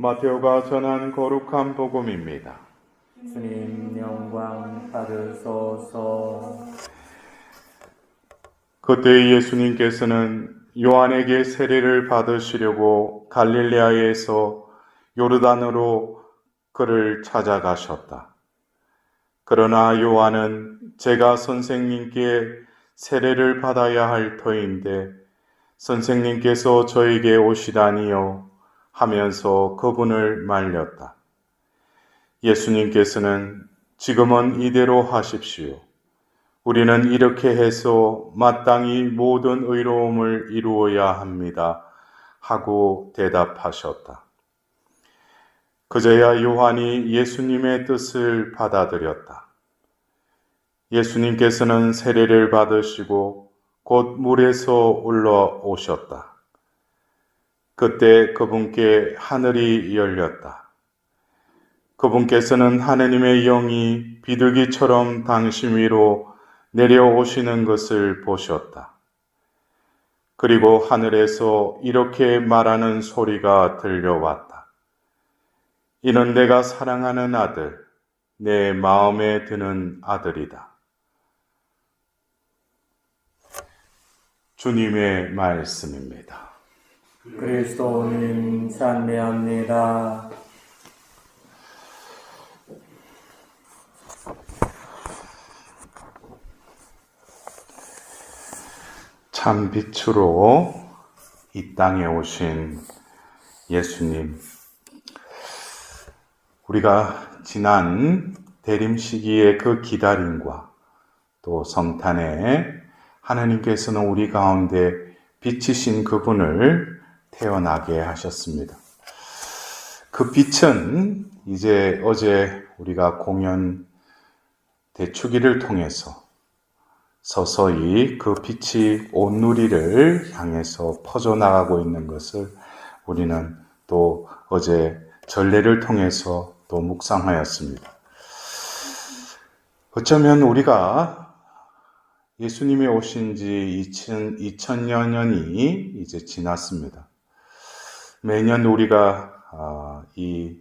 마테오가 전한 거룩한 복음입니다. 주님 영광 받으소서. 그때 예수님께서는 요한에게 세례를 받으시려고 갈릴레아에서 요르단으로 그를 찾아가셨다. 그러나 요한은 제가 선생님께 세례를 받아야 할 터인데 선생님께서 저에게 오시다니요 하면서 그분을 말렸다. 예수님께서는 지금은 이대로 하십시오. 우리는 이렇게 해서 마땅히 모든 의로움을 이루어야 합니다. 하고 대답하셨다. 그제야 요한이 예수님의 뜻을 받아들였다. 예수님께서는 세례를 받으시고 곧 물에서 올라오셨다. 그때 그분께 하늘이 열렸다. 그분께서는 하느님의 영이 비둘기처럼 당신 위로 내려오시는 것을 보셨다. 그리고 하늘에서 이렇게 말하는 소리가 들려왔다. 이는 내가 사랑하는 아들, 내 마음에 드는 아들이다. 주님의 말씀입니다. 그리스도님 찬미합니다. 참 빛으로 이 땅에 오신 예수님, 우리가 지난 대림 시기의 그 기다림과 또 성탄에 하나님께서는 우리 가운데 빛이신 그분을 태어나게 하셨습니다. 그 빛은 이제 어제 우리가 공연 대축일을 통해서 서서히 그 빛이 온 누리를 향해서 퍼져나가고 있는 것을 우리는 또 어제 전례를 통해서 또 묵상하였습니다. 어쩌면 우리가 예수님이 오신 지 2000여 년이 이제 지났습니다. 매년 우리가 이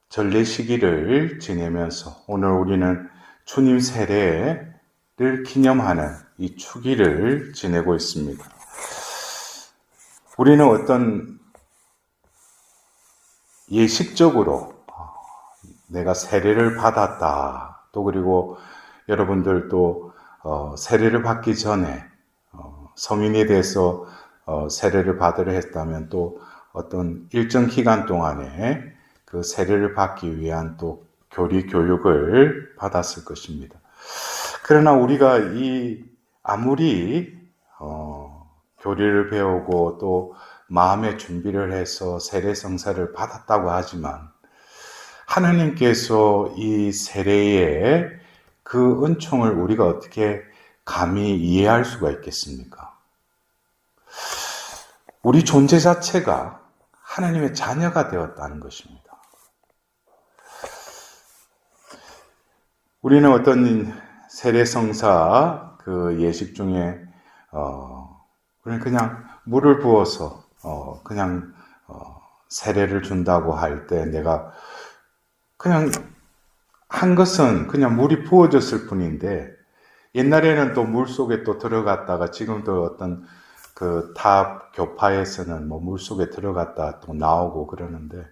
전례 시기를 지내면서 오늘 우리는 주님 세례를 기념하는 이 축일을 지내고 있습니다. 우리는 어떤 예식적으로 내가 세례를 받았다. 또 그리고 여러분들 또 세례를 받기 전에 성인이 돼서 세례를 받으려 했다면 또 어떤 일정 기간 동안에 그 세례를 받기 위한 또 교리 교육을 받았을 것입니다. 그러나 우리가 아무리 교리를 배우고 또 마음의 준비를 해서 세례 성사를 받았다고 하지만 하나님께서 이 세례의 그 은총을 우리가 어떻게 감히 이해할 수가 있겠습니까? 우리 존재 자체가 하나님의 자녀가 되었다는 것입니다. 우리는 어떤 세례성사 그 예식 중에 우리는 그냥 물을 부어서 그냥 세례를 준다고 할 때 내가 그냥 한 것은 그냥 물이 부어졌을 뿐인데 옛날에는 또 물 속에 또 들어갔다가 지금도 어떤 그 탑 교파에서는 뭐 물 속에 들어갔다 또 나오고 그러는데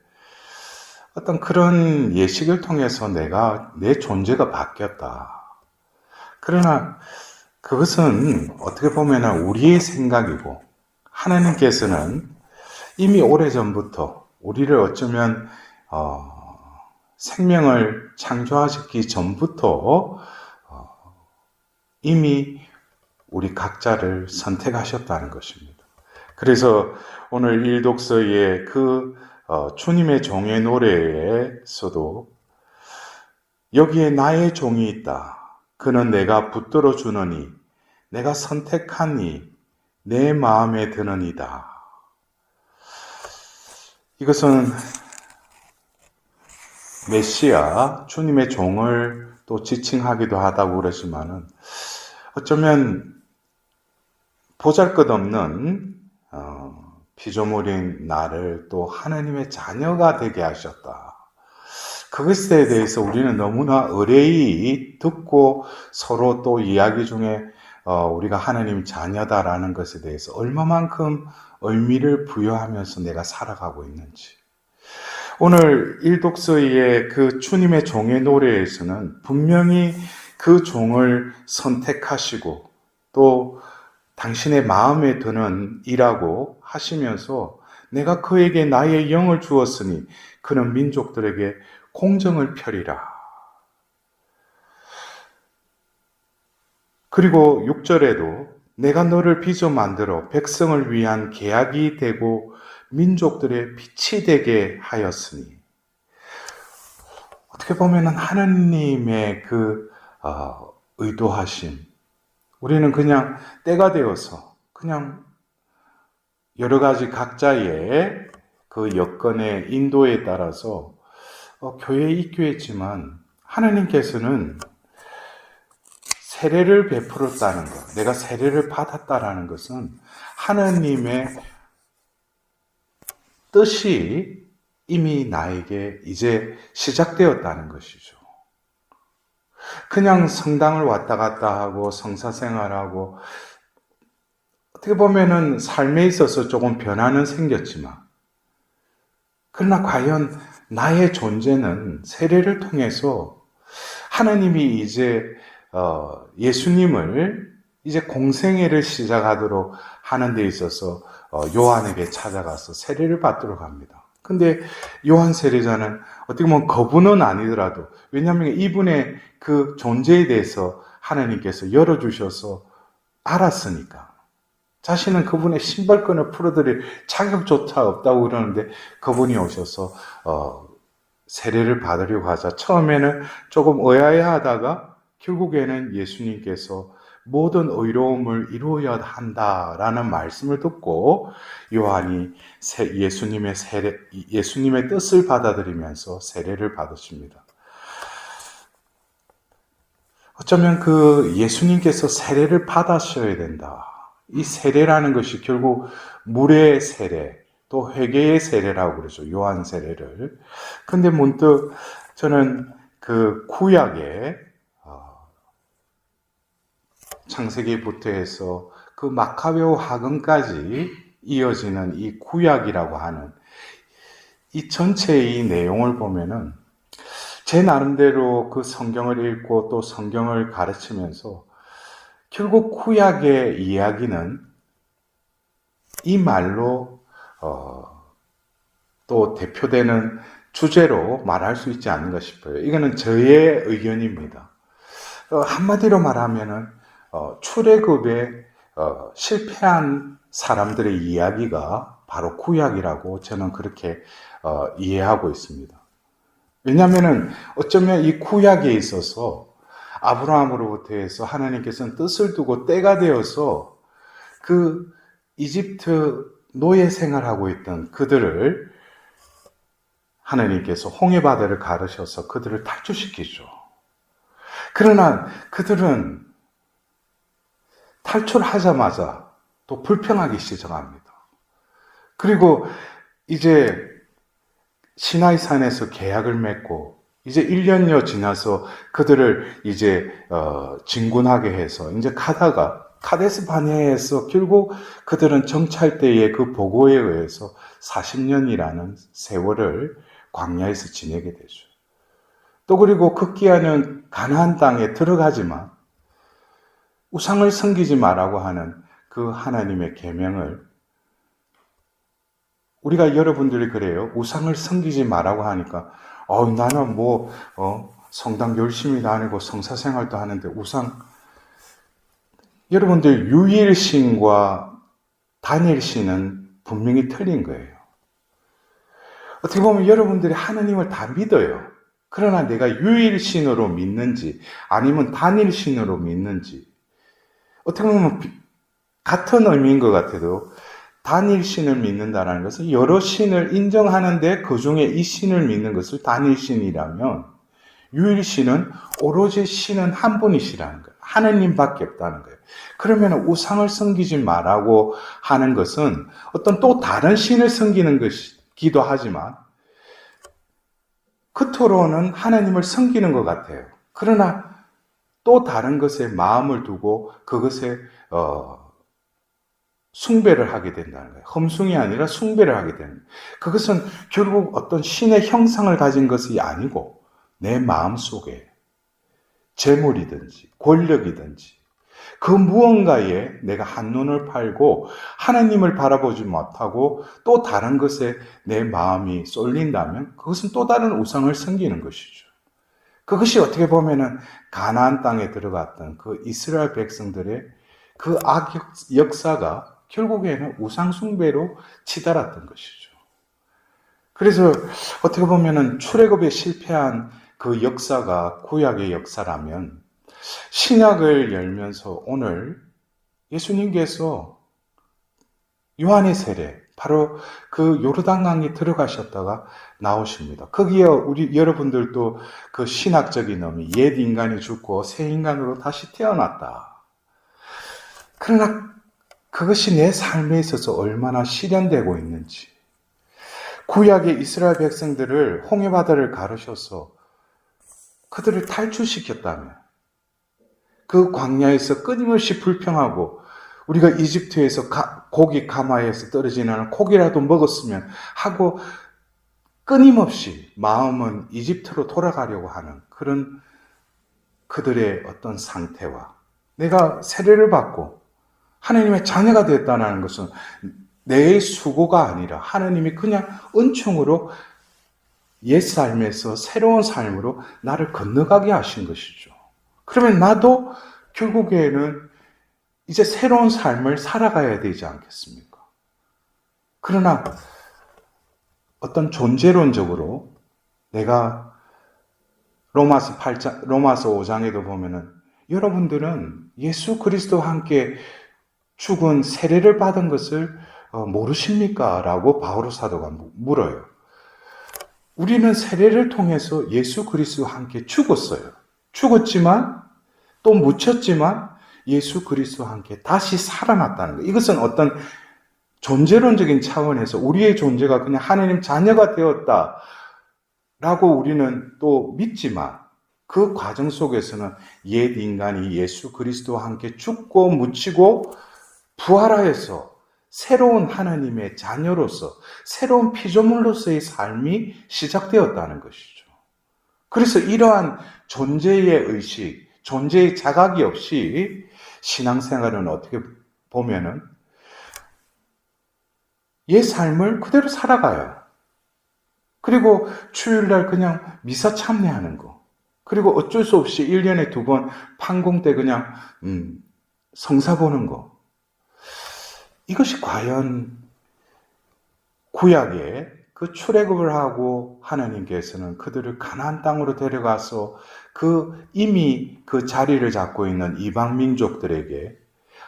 어떤 그런 예식을 통해서 내 존재가 바뀌었다. 그러나 그것은 어떻게 보면 우리의 생각이고 하나님께서는 이미 오래전부터 우리를 어쩌면 생명을 창조하시기 전부터 이미 우리 각자를 선택하셨다는 것입니다. 그래서 오늘 일독서의 그 주님의 종의 노래에서도 여기에 나의 종이 있다. 그는 내가 붙들어 주느니 내가 선택하니 내 마음에 드느니다. 이것은 메시아, 주님의 종을 또 지칭하기도 하다고 그러지만은 어쩌면 보잘것없는 피조물인 나를 또 하나님의 자녀가 되게 하셨다. 그것에 대해서 우리는 너무나 의뢰히 듣고 서로 또 이야기 중에 우리가 하나님 자녀다라는 것에 대해서 얼마만큼 의미를 부여하면서 내가 살아가고 있는지. 오늘 일독서의 그 주님의 종의 노래에서는 분명히 그 종을 선택하시고 또 당신의 마음에 드는 이라고 하시면서 내가 그에게 나의 영을 주었으니 그는 민족들에게 공정을 펴리라. 그리고 6절에도 내가 너를 빚어 만들어 백성을 위한 계약이 되고 민족들의 빛이 되게 하였으니. 어떻게 보면 하나님의 그 의도하심, 우리는 그냥 때가 되어서 그냥 여러 가지 각자의 그 여건의 인도에 따라서 교회에 입교했지만 하나님께서는 세례를 베풀었다는 것, 내가 세례를 받았다라는 것은 하나님의 뜻이 이미 나에게 이제 시작되었다는 것이죠. 그냥 성당을 왔다 갔다 하고 성사생활하고 어떻게 보면은 삶에 있어서 조금 변화는 생겼지만 그러나 과연 나의 존재는 세례를 통해서 하나님이 이제 예수님을 이제 공생애를 시작하도록 하는 데 있어서 요한에게 찾아가서 세례를 받도록 합니다. 근데 요한 세례자는 어떻게 보면 거부는 아니더라도, 왜냐하면 이분의 그 존재에 대해서 하나님께서 열어주셔서 알았으니까. 자신은 그분의 신발끈을 풀어드릴 자격조차 없다고 그러는데 그분이 오셔서 세례를 받으려고 하자 처음에는 조금 의아해하다가 결국에는 예수님께서 모든 의로움을 이루어야 한다라는 말씀을 듣고 요한이 예수님의 뜻을 받아들이면서 세례를 받으십니다. 어쩌면 그 예수님께서 세례를 받으셔야 된다. 이 세례라는 것이 결국 물의 세례, 또 회개의 세례라고 그러죠. 요한 세례를. 근데 문득 저는 그 구약에 창세기부터 해서 그 마카베오 하금까지 이어지는 이 구약이라고 하는 이 전체의 내용을 보면은 제 나름대로 그 성경을 읽고 또 성경을 가르치면서 결국 구약의 이야기는 이 말로 또 대표되는 주제로 말할 수 있지 않는가 싶어요. 이거는 저의 의견입니다. 한마디로 말하면은 출애굽에 실패한 사람들의 이야기가 바로 구약이라고 저는 그렇게 이해하고 있습니다. 왜냐하면은 어쩌면 이 구약에 있어서 아브라함으로부터 해서 하나님께서는 뜻을 두고 때가 되어서 그 이집트 노예 생활하고 있던 그들을 하나님께서 홍해바다를 가르셔서 그들을 탈출시키죠. 그러나 그들은 탈출하자마자 또 불평하기 시작합니다. 그리고 이제 시나이 산에서 계약을 맺고 이제 1년여 지나서 그들을 이제 진군하게 해서 이제 가다가 카데스 바네아에서 결국 그들은 정찰 때의 그 보고에 의해서 40년이라는 세월을 광야에서 지내게 되죠. 또 그리고 급기야는 가나안 땅에 들어가지만 우상을 섬기지 말라고 하는 그 하나님의 계명을 우리가 여러분들이 그래요. 우상을 섬기지 말라고 하니까 나는 성당 열심히 다니고 성사생활도 하는데 우상. 여러분들 유일신과 단일신은 분명히 틀린 거예요. 어떻게 보면 여러분들이 하나님을 다 믿어요. 그러나 내가 유일신으로 믿는지 아니면 단일신으로 믿는지 어떻게 보면 같은 의미인 것 같아도 단일신을 믿는다는 것은 여러 신을 인정하는데 그 중에 이 신을 믿는 것을 단일신이라면 유일신은 오로지 신은 한 분이시라는 거예요. 하느님밖에 없다는 거예요. 그러면 우상을 섬기지 말라고 하는 것은 어떤 또 다른 신을 섬기는 것이기도 하지만 겉으로는 하나님을 섬기는 것 같아요. 그러나 또 다른 것에 마음을 두고 그것에 숭배를 하게 된다는 거예요. 험숭이 아니라 숭배를 하게 되는 거예요. 그것은 결국 어떤 신의 형상을 가진 것이 아니고 내 마음 속에 재물이든지 권력이든지 그 무언가에 내가 한눈을 팔고 하나님을 바라보지 못하고 또 다른 것에 내 마음이 쏠린다면 그것은 또 다른 우상을 섬기는 것이죠. 그것이 어떻게 보면은 가나안 땅에 들어갔던 그 이스라엘 백성들의 그 역사가 결국에는 우상 숭배로 치달았던 것이죠. 그래서 어떻게 보면은 출애굽에 실패한 그 역사가 구약의 역사라면 신약을 열면서 오늘 예수님께서 요한의 세례, 바로 그 요르단강에 들어가셨다가 나오십니다. 거기에 우리 여러분들도 그 신학적인 의미, 옛 인간이 죽고 새 인간으로 다시 태어났다. 그러나 그것이 내 삶에 있어서 얼마나 실현되고 있는지, 구약의 이스라엘 백성들을 홍해바다를 가르셔서 그들을 탈출시켰다면 그 광야에서 끊임없이 불평하고 우리가 이집트에서 고기 가마에서 떨어지는 고기라도 먹었으면 하고 끊임없이 마음은 이집트로 돌아가려고 하는 그런 그들의 어떤 상태와 내가 세례를 받고 하나님의 자녀가 됐다는 것은 내 수고가 아니라 하나님이 그냥 은총으로 옛 삶에서 새로운 삶으로 나를 건너가게 하신 것이죠. 그러면 나도 결국에는 이제 새로운 삶을 살아가야 되지 않겠습니까? 그러나 어떤 존재론적으로 내가 로마서 5장에도 보면은 여러분들은 예수 그리스도와 함께 죽은 세례를 받은 것을 모르십니까? 라고 바오로 사도가 물어요. 우리는 세례를 통해서 예수 그리스도와 함께 죽었어요. 죽었지만 또 묻혔지만 예수 그리스도와 함께 다시 살아났다는 거예요. 이것은 어떤 존재론적인 차원에서 우리의 존재가 그냥 하나님 자녀가 되었다라고 우리는 또 믿지만 그 과정 속에서는 옛 인간이 예수 그리스도와 함께 죽고 묻히고 부활하여서 새로운 하나님의 자녀로서 새로운 피조물로서의 삶이 시작되었다는 것이죠. 그래서 이러한 존재의 의식, 존재의 자각이 없이 신앙생활은 어떻게 보면은 옛 삶을 그대로 살아가요. 그리고 주일날 그냥 미사 참여하는 거. 그리고 어쩔 수 없이 1년에 2번 판공 때 그냥 성사 보는 거. 이것이 과연 구약에 그 출애굽을 하고 하나님께서는 그들을 가나안 땅으로 데려가서 이미 그 자리를 잡고 있는 이방 민족들에게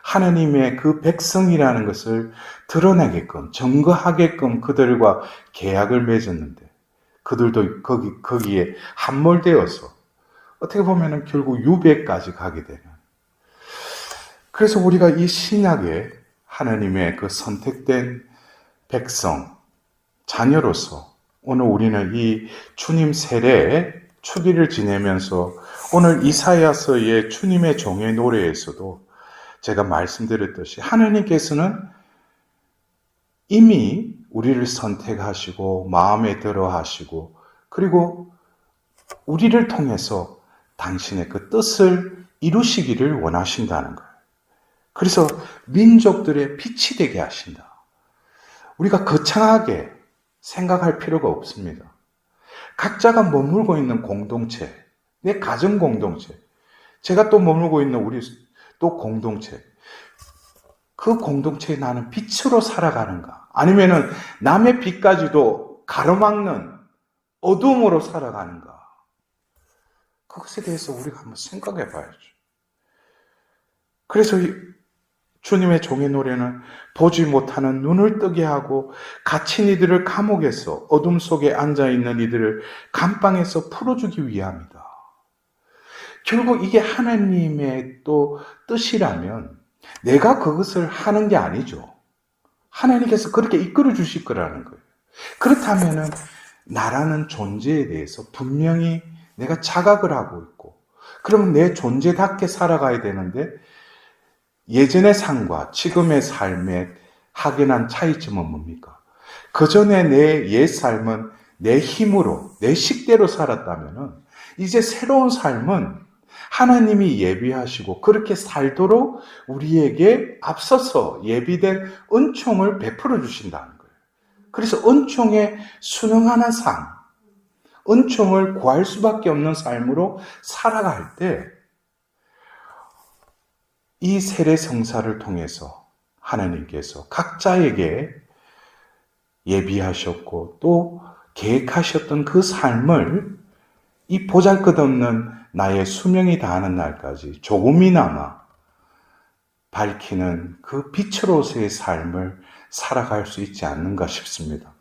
하나님의 그 백성이라는 것을 드러내게끔 증거하게끔 그들과 계약을 맺었는데 그들도 거기에 함몰되어서 어떻게 보면은 결국 유배까지 가게 되는. 그래서 우리가 이 신약에 하나님의 그 선택된 백성, 자녀로서 오늘 우리는 이 주님 세례 추기를 지내면서 오늘 이사야서의 주님의 종의 노래에서도 제가 말씀드렸듯이 하나님께서는 이미 우리를 선택하시고 마음에 들어 하시고 그리고 우리를 통해서 당신의 그 뜻을 이루시기를 원하신다는 거예요. 그래서 민족들의 빛이 되게 하신다. 우리가 거창하게 생각할 필요가 없습니다. 각자가 머물고 있는 공동체, 내 가정 공동체, 제가 또 머물고 있는 우리 또 공동체, 그 공동체에 나는 빛으로 살아가는가? 아니면은 남의 빛까지도 가로막는 어둠으로 살아가는가? 그것에 대해서 우리가 한번 생각해 봐야죠. 그래서 주님의 종의 노래는 보지 못하는 눈을 뜨게 하고 갇힌 이들을 감옥에서 어둠 속에 앉아있는 이들을 감방에서 풀어주기 위함이다. 결국 이게 하나님의 또 뜻이라면 내가 그것을 하는 게 아니죠. 하나님께서 그렇게 이끌어 주실 거라는 거예요. 그렇다면은 나라는 존재에 대해서 분명히 내가 자각을 하고 있고, 그러면 내 존재답게 살아가야 되는데 예전의 삶과 지금의 삶의 확연한 차이점은 뭡니까? 그 전에 내 옛 삶은 내 힘으로, 내 식대로 살았다면은 이제 새로운 삶은 하나님이 예비하시고 그렇게 살도록 우리에게 앞서서 예비된 은총을 베풀어 주신다는 거예요. 그래서 은총에 순응하는 삶, 은총을 구할 수밖에 없는 삶으로 살아갈 때 이 세례성사를 통해서 하나님께서 각자에게 예비하셨고 또 계획하셨던 그 삶을 이 보잘것없는 나의 수명이 다하는 날까지 조금이나마 밝히는 그 빛으로서의 삶을 살아갈 수 있지 않는가 싶습니다.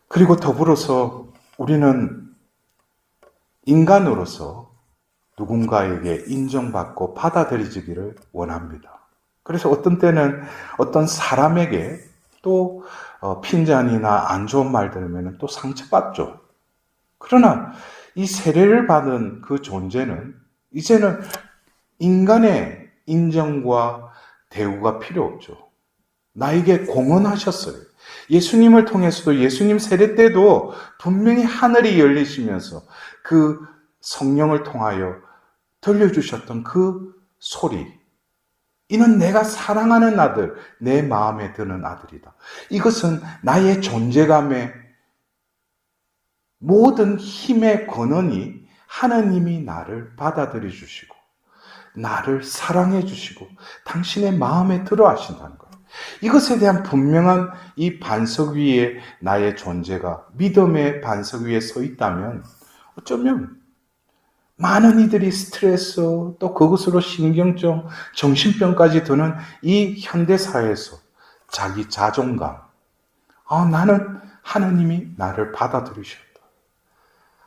그리고 더불어서 우리는 인간으로서 누군가에게 인정받고 받아들여지기를 원합니다. 그래서 어떤 때는 어떤 사람에게 또 핀잔이나 안 좋은 말 들으면 또 상처받죠. 그러나 이 세례를 받은 그 존재는 이제는 인간의 인정과 대우가 필요 없죠. 나에게 공헌하셨어요. 예수님을 통해서도 예수님 세례 때도 분명히 하늘이 열리시면서 그 성령을 통하여 들려주셨던 그 소리, 이는 내가 사랑하는 아들, 내 마음에 드는 아들이다. 이것은 나의 존재감의 모든 힘의 근원이 하나님이 나를 받아들여 주시고 나를 사랑해 주시고 당신의 마음에 들어 하신다는 거예요. 이것에 대한 분명한 이 반석 위에 나의 존재가 믿음의 반석 위에 서 있다면 어쩌면 많은 이들이 스트레스, 또 그것으로 신경증, 정신병까지 드는 이 현대사회에서 자기 자존감, 나는 하나님이 나를 받아들이셨다.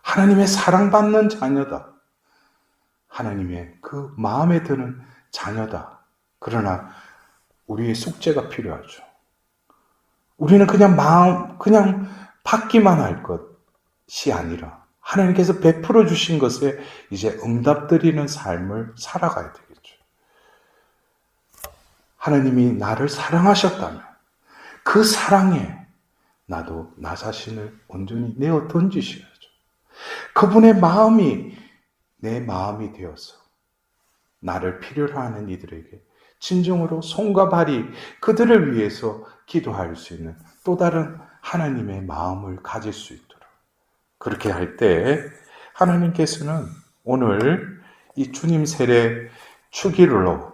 하나님의 사랑받는 자녀다. 하나님의 그 마음에 드는 자녀다. 그러나 우리의 숙제가 필요하죠. 우리는 그냥 받기만 할 것이 아니라 하나님께서 베풀어 주신 것에 이제 응답드리는 삶을 살아가야 되겠죠. 하나님이 나를 사랑하셨다면 그 사랑에 나도 나 자신을 온전히 내어 던지셔야죠. 그분의 마음이 내 마음이 되어서 나를 필요로 하는 이들에게 진정으로 손과 발이 그들을 위해서 기도할 수 있는 또 다른 하나님의 마음을 가질 수 있도록, 그렇게 할 때 하나님께서는 오늘 이 주님 세례 축일로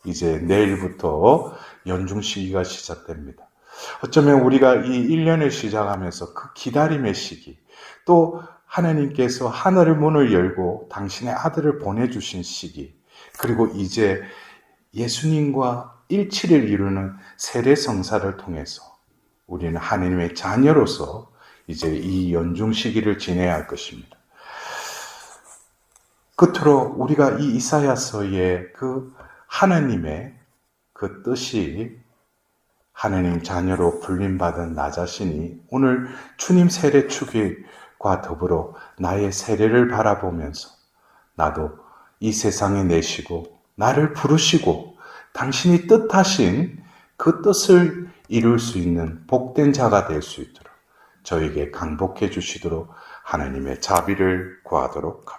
이제 내일부터 연중 시기가 시작됩니다. 어쩌면 우리가 이 1년을 시작하면서 그 기다림의 시기, 또 하나님께서 하늘의 문을 열고 당신의 아들을 보내주신 시기, 그리고 이제 예수님과 일치를 이루는 세례성사를 통해서 우리는 하나님의 자녀로서 이제 이 연중 시기를 지내야 할 것입니다. 끝으로 우리가 이 이사야서의 그 하나님의 그 뜻이 하나님 자녀로 불림받은 나 자신이 오늘 주님 세례 축일과 더불어 나의 세례를 바라보면서 나도 이 세상에 내시고 나를 부르시고 당신이 뜻하신 그 뜻을 이룰 수 있는 복된 자가 될 수 있도록 저에게 강복해 주시도록 하나님의 자비를 구하도록 합시다.